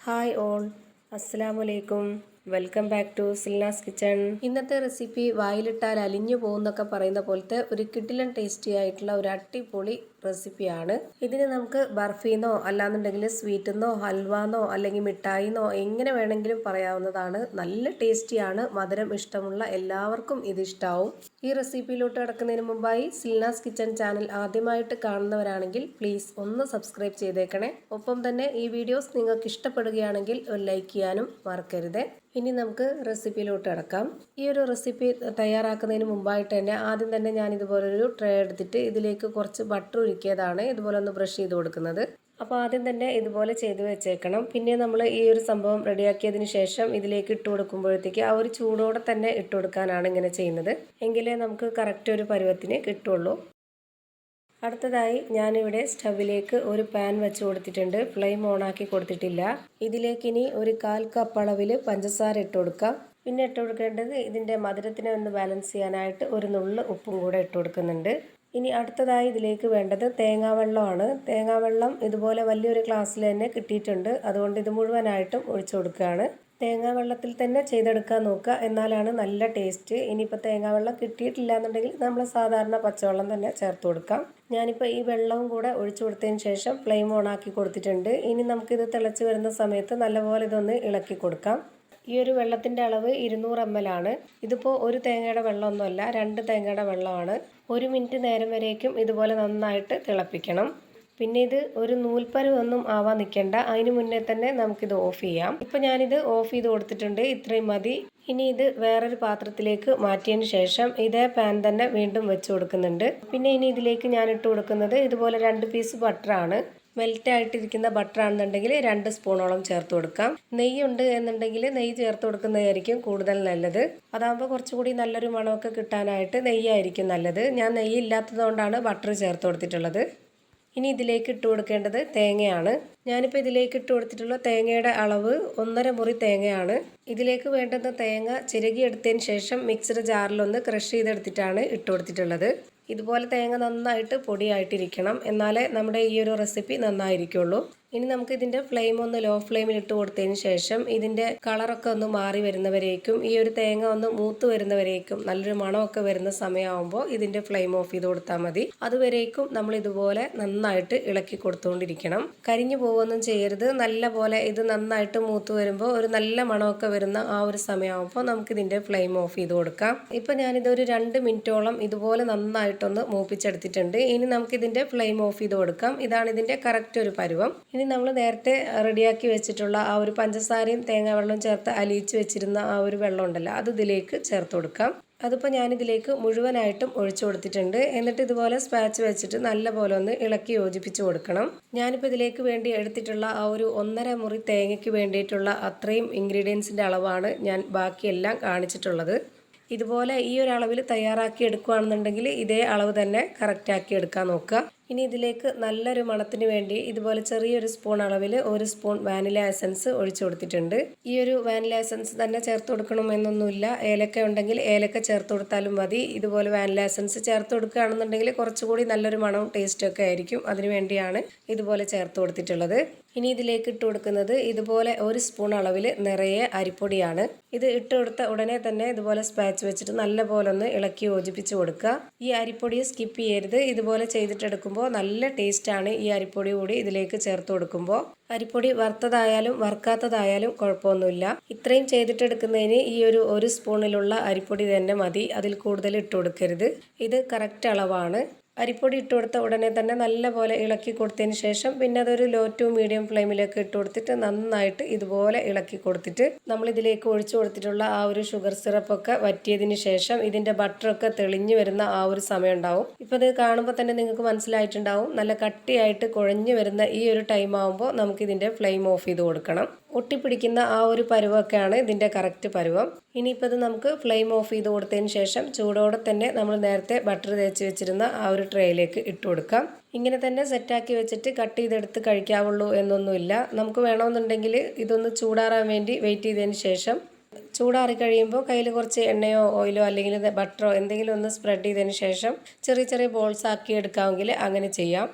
Hi all, അസ്സലാമലൈക്കും. Welcome back to Silnas kitchen. ഇന്നത്തെ recipe വായിലിട്ടാൽ അലിഞ്ഞു പോകുന്നൊക്കെ പറയുന്ന പോലത്തെ ഒരു കിടിലൻ ടേസ്റ്റി ആയിട്ടുള്ള ഒരു അടിപൊളി റെസിപ്പിയാണ്. ഇതിന് നമുക്ക് ബർഫിന്നോ അല്ലാന്നുണ്ടെങ്കിൽ സ്വീറ്റെന്നോ ഹൽവാന്നോ അല്ലെങ്കിൽ മിഠായിന്നോ എങ്ങനെ വേണമെങ്കിലും പറയാവുന്നതാണ്. നല്ല ടേസ്റ്റിയാണ്. മധുരം ഇഷ്ടമുള്ള എല്ലാവർക്കും ഇത് ഇഷ്ടാവും. ഈ റെസിപ്പിയിലോട്ട് കിടക്കുന്നതിന് മുമ്പായി സിൽനാസ് കിച്ചൺ ചാനൽ ആദ്യമായിട്ട് കാണുന്നവരാണെങ്കിൽ പ്ലീസ് ഒന്ന് സബ്സ്ക്രൈബ് ചെയ്തേക്കണേ. ഒപ്പം തന്നെ ഈ വീഡിയോസ് നിങ്ങൾക്ക് ഇഷ്ടപ്പെടുകയാണെങ്കിൽ ഒരു ലൈക്ക് ചെയ്യാനും മറക്കരുത്. ഇനി നമുക്ക് റെസിപ്പിയിലോട്ട് കിടക്കാം. ഈ ഒരു റെസിപ്പി തയ്യാറാക്കുന്നതിന് മുമ്പായിട്ട് തന്നെ ആദ്യം തന്നെ ഞാൻ ഇതുപോലൊരു ട്രേ എടുത്തിട്ട് ഇതിലേക്ക് കുറച്ച് ബട്ടർ ഉരുക്കിയതാണ് ഇതുപോലെ ഒന്ന് ബ്രഷ് ചെയ്ത് കൊടുക്കുന്നത്. അപ്പോൾ ആദ്യം തന്നെ ഇതുപോലെ ചെയ്ത് വെച്ചേക്കണം. പിന്നെ നമ്മൾ ഈ ഒരു സംഭവം റെഡിയാക്കിയതിന് ശേഷം ഇതിലേക്ക് ഇട്ട് കൊടുക്കുമ്പോഴത്തേക്ക് ആ ഒരു ചൂടോടെ തന്നെ ഇട്ട് കൊടുക്കാനാണ് ഇങ്ങനെ ചെയ്യുന്നത്. എങ്കിലേ നമുക്ക് കറക്റ്റ് ഒരു പരുവത്തിന് കിട്ടുള്ളൂ. അടുത്തതായി ഞാനിവിടെ സ്റ്റവിലേക്ക് ഒരു പാൻ വെച്ച് കൊടുത്തിട്ടുണ്ട്. ഫ്ലെയിം ഓണാക്കി കൊടുത്തിട്ടില്ല. ഇതിലേക്ക് ഇനി ഒരു 1/4 കപ്പ് അളവിൽ പഞ്ചസാര ഇട്ട് കൊടുക്കാം. പിന്നെ ഇട്ട് കൊടുക്കേണ്ടത് ഇതിൻ്റെ മധുരത്തിനെ ഒന്ന് ബാലൻസ് ചെയ്യാനായിട്ട് ഒരു നുള്ള് ഉപ്പും കൂടെ ഇട്ട് കൊടുക്കുന്നുണ്ട്. ഇനി അടുത്തതായി ഇതിലേക്ക് വേണ്ടത് തേങ്ങാവെള്ളമാണ്. തേങ്ങാവെള്ളം ഇതുപോലെ വലിയൊരു ഗ്ലാസ്സിൽ തന്നെ കിട്ടിയിട്ടുണ്ട്. അതുകൊണ്ട് ഇത് മുഴുവനായിട്ടും ഒഴിച്ചു കൊടുക്കുകയാണ്. തേങ്ങാവെള്ളത്തിൽ തന്നെ ചെയ്തെടുക്കാൻ നോക്കുക, എന്നാലാണ് നല്ല ടേസ്റ്റ്. ഇനിയിപ്പോൾ തേങ്ങാവെള്ളം കിട്ടിയിട്ടില്ല എന്നുണ്ടെങ്കിൽ നമ്മൾ സാധാരണ പച്ചവെള്ളം തന്നെ ചേർത്ത് കൊടുക്കാം. ഞാനിപ്പോൾ ഈ വെള്ളവും കൂടെ ഒഴിച്ചു കൊടുത്തതിന് ശേഷം ഫ്ലെയിം ഓണാക്കി കൊടുത്തിട്ടുണ്ട്. ഇനി നമുക്കിത് തിളച്ച് വരുന്ന സമയത്ത് നല്ലപോലെ ഇതൊന്ന് ഇളക്കി കൊടുക്കാം. ഈ ഒരു വെള്ളത്തിൻ്റെ അളവ് 200 ml ആണ്. ഇതിപ്പോൾ ഒരു തേങ്ങയുടെ വെള്ളമൊന്നുമല്ല, 2 തേങ്ങയുടെ വെള്ളമാണ്. 1 മിനിറ്റ് നേരം വരേക്കും ഇതുപോലെ നന്നായിട്ട് തിളപ്പിക്കണം. പിന്നെ ഇത് ഒരു നൂൽപ്പരുവൊന്നും ആവാൻ നിൽക്കേണ്ട, അതിന് മുന്നേ തന്നെ നമുക്കിത് ഓഫ് ചെയ്യാം. ഇപ്പം ഞാനിത് ഓഫ് ചെയ്ത് കൊടുത്തിട്ടുണ്ട്. ഇത്രയും മതി. ഇനി ഇത് വേറൊരു പാത്രത്തിലേക്ക് മാറ്റിയതിന് ശേഷം ഇതേ പാൻ തന്നെ വീണ്ടും വെച്ച് കൊടുക്കുന്നുണ്ട്. പിന്നെ ഇനി ഇതിലേക്ക് ഞാൻ ഇട്ട് കൊടുക്കുന്നത് ഇതുപോലെ 2 പീസ് ബട്ടറാണ്. മെൽറ്റ് ആയിട്ടിരിക്കുന്ന ബട്ടർ ആണെന്നുണ്ടെങ്കിൽ 2 സ്പൂണോളം ചേർത്ത് കൊടുക്കാം. നെയ്യുണ്ട് എന്നുണ്ടെങ്കിൽ നെയ്യ് ചേർത്ത് കൊടുക്കുന്നതായിരിക്കും കൂടുതൽ നല്ലത്. അതാകുമ്പോൾ കുറച്ചുകൂടി നല്ലൊരു മണമൊക്കെ കിട്ടാനായിട്ട് നെയ്യായിരിക്കും നല്ലത്. ഞാൻ നെയ്യ് ഇല്ലാത്തതുകൊണ്ടാണ് ബട്ടർ ചേർത്ത് കൊടുത്തിട്ടുള്ളത്. ഇനി ഇതിലേക്ക് ഇട്ട് കൊടുക്കേണ്ടത് തേങ്ങയാണ്. ഞാനിപ്പോൾ ഇതിലേക്ക് ഇട്ട് കൊടുത്തിട്ടുള്ള തേങ്ങയുടെ അളവ് 1/2 മുറി തേങ്ങയാണ്. ഇതിലേക്ക് വേണ്ടുന്ന തേങ്ങ ചിരകിയെടുത്തതിന് ശേഷം മിക്സഡ് ജാറിലൊന്ന് ക്രഷ് ചെയ്തെടുത്തിട്ടാണ് ഇട്ട് കൊടുത്തിട്ടുള്ളത്. ഇതുപോലെ തേങ്ങ നന്നായിട്ട് പൊടിയായിട്ടിരിക്കണം, എന്നാലേ നമ്മുടെ ഈ ഒരു റെസിപ്പി നന്നായിരിക്കുള്ളൂ. ഇനി നമുക്ക് ഇതിൻ്റെ ഫ്ലെയിം ഒന്ന് ലോ ഫ്ലെയിമിൽ ഇട്ട് കൊടുത്തതിന് ശേഷം ഇതിൻ്റെ കളറൊക്കെ ഒന്ന് മാറി വരുന്നവരേക്കും, ഈ ഒരു തേങ്ങ ഒന്ന് മൂത്ത് വരുന്നവരേക്കും, നല്ലൊരു മണമൊക്കെ വരുന്ന സമയമാകുമ്പോൾ ഇതിൻ്റെ ഫ്ലെയിം ഓഫ് ചെയ്ത് കൊടുത്താൽ മതി. അതുവരേക്കും നമ്മൾ ഇതുപോലെ നന്നായിട്ട് ഇളക്കി കൊടുത്തുകൊണ്ടിരിക്കണം. കരിഞ്ഞു പോകുകയൊന്നും ചെയ്യരുത്. നല്ല പോലെ ഇത് നന്നായിട്ട് മൂത്ത് വരുമ്പോൾ ഒരു നല്ല മണമൊക്കെ വരുന്ന ആ ഒരു സമയമാകുമ്പോൾ നമുക്കിതിൻ്റെ ഫ്ലെയിം ഓഫ് ചെയ്ത് കൊടുക്കാം. ഇപ്പം ഞാനിതൊരു 2 മിനിറ്റോളം ഇതുപോലെ നന്നായിട്ടൊന്ന് മൂപ്പിച്ചെടുത്തിട്ടുണ്ട്. ഇനി നമുക്കിതിൻ്റെ ഫ്ലെയിം ഓഫ് ചെയ്ത് കൊടുക്കാം. ഇതാണ് ഇതിൻ്റെ കറക്റ്റ് ഒരു പരുവം. ഇനി നമ്മൾ നേരത്തെ റെഡിയാക്കി വെച്ചിട്ടുള്ള ആ ഒരു പഞ്ചസാരയും തേങ്ങാവെള്ളവും ചേർത്ത് അലിയിച്ച് വെച്ചിരുന്ന ആ ഒരു വെള്ളം ഉണ്ടല്ലോ, അത് ഇതിലേക്ക് ചേർത്ത് കൊടുക്കാം. അതിപ്പോൾ ഞാനിതിലേക്ക് മുഴുവനായിട്ടും ഒഴിച്ചു കൊടുത്തിട്ടുണ്ട്. എന്നിട്ട് ഇതുപോലെ സ്പാച്ച് വെച്ചിട്ട് നല്ലപോലെ ഒന്ന് ഇളക്കി യോജിപ്പിച്ച് കൊടുക്കണം. ഞാനിപ്പോൾ ഇതിലേക്ക് വേണ്ടി എടുത്തിട്ടുള്ള ആ ഒരു 1/2 മുറി തേങ്ങയ്ക്ക് വേണ്ടിയിട്ടുള്ള അത്രയും ഇൻഗ്രീഡിയൻസിൻ്റെ അളവാണ് ഞാൻ ബാക്കിയെല്ലാം കാണിച്ചിട്ടുള്ളത്. ഇതുപോലെ ഈ ഒരു അളവിൽ തയ്യാറാക്കി എടുക്കുകയാണെന്നുണ്ടെങ്കിൽ ഇതേ അളവ് തന്നെ കറക്റ്റാക്കി എടുക്കാൻ നോക്കുക. ഇനി ഇതിലേക്ക് നല്ലൊരു മണത്തിന് വേണ്ടി ഇതുപോലെ ചെറിയൊരു സ്പൂൺ അളവിൽ 1 സ്പൂൺ വാനില എസൻസ് ഒഴിച്ചു കൊടുത്തിട്ടുണ്ട്. ഈ ഒരു വാനില എസൻസ് തന്നെ ചേർത്ത് കൊടുക്കണം എന്നൊന്നുമില്ല. ഏലക്ക ഉണ്ടെങ്കിൽ ഏലക്ക ചേർത്ത് കൊടുത്താലും മതി. ഇതുപോലെ വാനില എസൻസ് ചേർത്ത് കൊടുക്കുകയാണെന്നുണ്ടെങ്കിൽ കുറച്ചുകൂടി നല്ലൊരു മണവും ടേസ്റ്റും ഒക്കെ ആയിരിക്കും. അതിനു വേണ്ടിയാണ് ഇതുപോലെ ചേർത്ത് കൊടുത്തിട്ടുള്ളത്. ഇനി ഇതിലേക്ക് ഇട്ട് കൊടുക്കുന്നത് ഇതുപോലെ 1 സ്പൂൺ അളവിൽ നിറയെ അരിപ്പൊടിയാണ്. ഇത് ഇട്ട് കൊടുത്ത ഉടനെ തന്നെ ഇതുപോലെ സ്പാച്ച് വെച്ചിട്ട് നല്ലപോലെ ഒന്ന് ഇളക്കി യോജിപ്പിച്ച് കൊടുക്കുക. ഈ അരിപ്പൊടിയെ സ്കിപ്പ് ചെയ്യരുത്. ഇതുപോലെ ചെയ്തിട്ടെടുക്കുമ്പോൾ നല്ല ടേസ്റ്റാണ് ഈ അരിപ്പൊടി കൂടി ഇതിലേക്ക് ചേർത്ത് കൊടുക്കുമ്പോൾ. അരിപ്പൊടി വറുത്തതായാലും വറുക്കാത്തതായാലും കുഴപ്പമൊന്നുമില്ല. ഇത്രയും ചെയ്തിട്ടെടുക്കുന്നതിന് ഈ ഒരു 1 സ്പൂണിലുള്ള അരിപ്പൊടി തന്നെ മതി. അതിൽ കൂടുതൽ ഇട്ട് കൊടുക്കരുത്. ഇത് കറക്റ്റ് അളവാണ്. അരിപ്പൊടി ഇട്ട് കൊടുത്ത ഉടനെ തന്നെ നല്ലപോലെ ഇളക്കി കൊടുത്തതിന് ശേഷം പിന്നെ അതൊരു ലോ ടു മീഡിയം ഫ്ലെയിമിലേക്ക് ഇട്ട് കൊടുത്തിട്ട് നന്നായിട്ട് ഇതുപോലെ ഇളക്കി കൊടുത്തിട്ട് നമ്മൾ ഇതിലേക്ക് ഒഴിച്ചു കൊടുത്തിട്ടുള്ള ആ ഒരു ഷുഗർ സിറപ്പൊക്കെ വറ്റിയതിന് ശേഷം ഇതിൻ്റെ ബട്ടറൊക്കെ തെളിഞ്ഞു വരുന്ന ആ ഒരു സമയം ഉണ്ടാവും. ഇപ്പോൾ ഇത് കാണുമ്പോൾ തന്നെ നിങ്ങൾക്ക് മനസ്സിലായിട്ടുണ്ടാവും, നല്ല കട്ടിയായിട്ട് കുഴഞ്ഞു വരുന്ന ഈ ഒരു ടൈം ആകുമ്പോൾ നമുക്കിതിൻ്റെ ഫ്ലെയിം ഓഫ് ചെയ്ത് കൊടുക്കണം. ഒട്ടിപ്പിടിക്കുന്ന ആ ഒരു പരുവമൊക്കെയാണ് ഇതിൻ്റെ കറക്റ്റ് പരുവം. ഇനിയിപ്പോൾ ഇത് നമുക്ക് ഫ്ലെയിം ഓഫ് ചെയ്ത് കൊടുത്തതിന് ശേഷം ചൂടോടെ തന്നെ നമ്മൾ നേരത്തെ ബട്ടർ തേച്ച് വെച്ചിരുന്ന ആ ഒരു ട്രേയിലേക്ക് ഇട്ട് കൊടുക്കാം. ഇങ്ങനെ തന്നെ സെറ്റാക്കി വെച്ചിട്ട് കട്ട് ചെയ്തെടുത്ത് കഴിക്കാവുള്ളൂ എന്നൊന്നുമില്ല. നമുക്ക് വേണമെന്നുണ്ടെങ്കിൽ ഇതൊന്ന് ചൂടാറാൻ വേണ്ടി വെയിറ്റ് ചെയ്തതിന് ശേഷം ചൂടാറി കഴിയുമ്പോൾ കയ്യിൽ കുറച്ച് എണ്ണയോ ഓയിലോ അല്ലെങ്കിൽ ബട്ടറോ എന്തെങ്കിലും ഒന്ന് സ്പ്രെഡ് ചെയ്തതിന് ശേഷം ചെറിയ ചെറിയ ബോൾസ് ആക്കി എടുക്കാമെങ്കിൽ അങ്ങനെ ചെയ്യാം.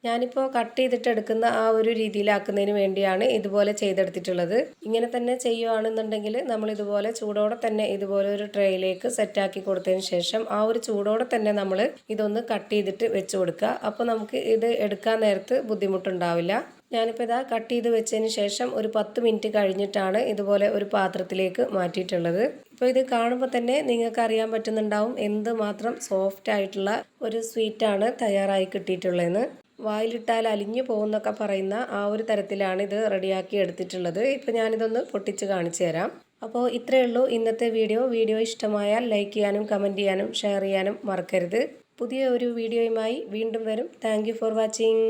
ഞാനിപ്പോൾ കട്ട് ചെയ്തിട്ട് എടുക്കുന്ന ആ ഒരു രീതിയിലാക്കുന്നതിന് വേണ്ടിയാണ് ഇതുപോലെ ചെയ്തെടുത്തിട്ടുള്ളത്. ഇങ്ങനെ തന്നെ ചെയ്യുകയാണെന്നുണ്ടെങ്കിൽ നമ്മൾ ഇതുപോലെ ചൂടോടെ തന്നെ ഇതുപോലെ ഒരു ട്രേയിലേക്ക് സെറ്റാക്കി കൊടുത്തതിന് ശേഷം ആ ഒരു ചൂടോടെ തന്നെ നമ്മൾ ഇതൊന്ന് കട്ട് ചെയ്തിട്ട് വെച്ച് കൊടുക്കുക. അപ്പോൾ നമുക്ക് ഇത് എടുക്കാൻ നേരത്ത് ബുദ്ധിമുട്ടുണ്ടാവില്ല. ഞാനിപ്പോൾ ഇതാ കട്ട് ചെയ്ത് വെച്ചതിന് ശേഷം ഒരു 10 മിനിറ്റ് കഴിഞ്ഞിട്ടാണ് ഇതുപോലെ ഒരു പാത്രത്തിലേക്ക് മാറ്റിയിട്ടുള്ളത്. ഇപ്പോൾ ഇത് കാണുമ്പോൾ തന്നെ നിങ്ങൾക്ക് അറിയാൻ പറ്റുന്നുണ്ടാവും എന്തുമാത്രം സോഫ്റ്റ് ആയിട്ടുള്ള ഒരു സ്വീറ്റാണ് തയ്യാറായി കിട്ടിയിട്ടുള്ളതെന്ന്. വായിലിട്ടാൽ അലിഞ്ഞു പോകുന്നൊക്കെ പറയുന്ന ആ ഒരു തരത്തിലാണ് ഇത് റെഡിയാക്കി എടുത്തിട്ടുള്ളത്. ഇപ്പോൾ ഞാനിതൊന്ന് പൊട്ടിച്ച് കാണിച്ചു തരാം. അപ്പോൾ ഇത്രയേ ഉള്ളൂ ഇന്നത്തെ വീഡിയോ ഇഷ്ടമായാൽ ലൈക്ക് ചെയ്യാനും കമൻറ്റ് ചെയ്യാനും ഷെയർ ചെയ്യാനും മറക്കരുത്. പുതിയ ഒരു വീഡിയോയുമായി വീണ്ടും വരും. Thank you for watching.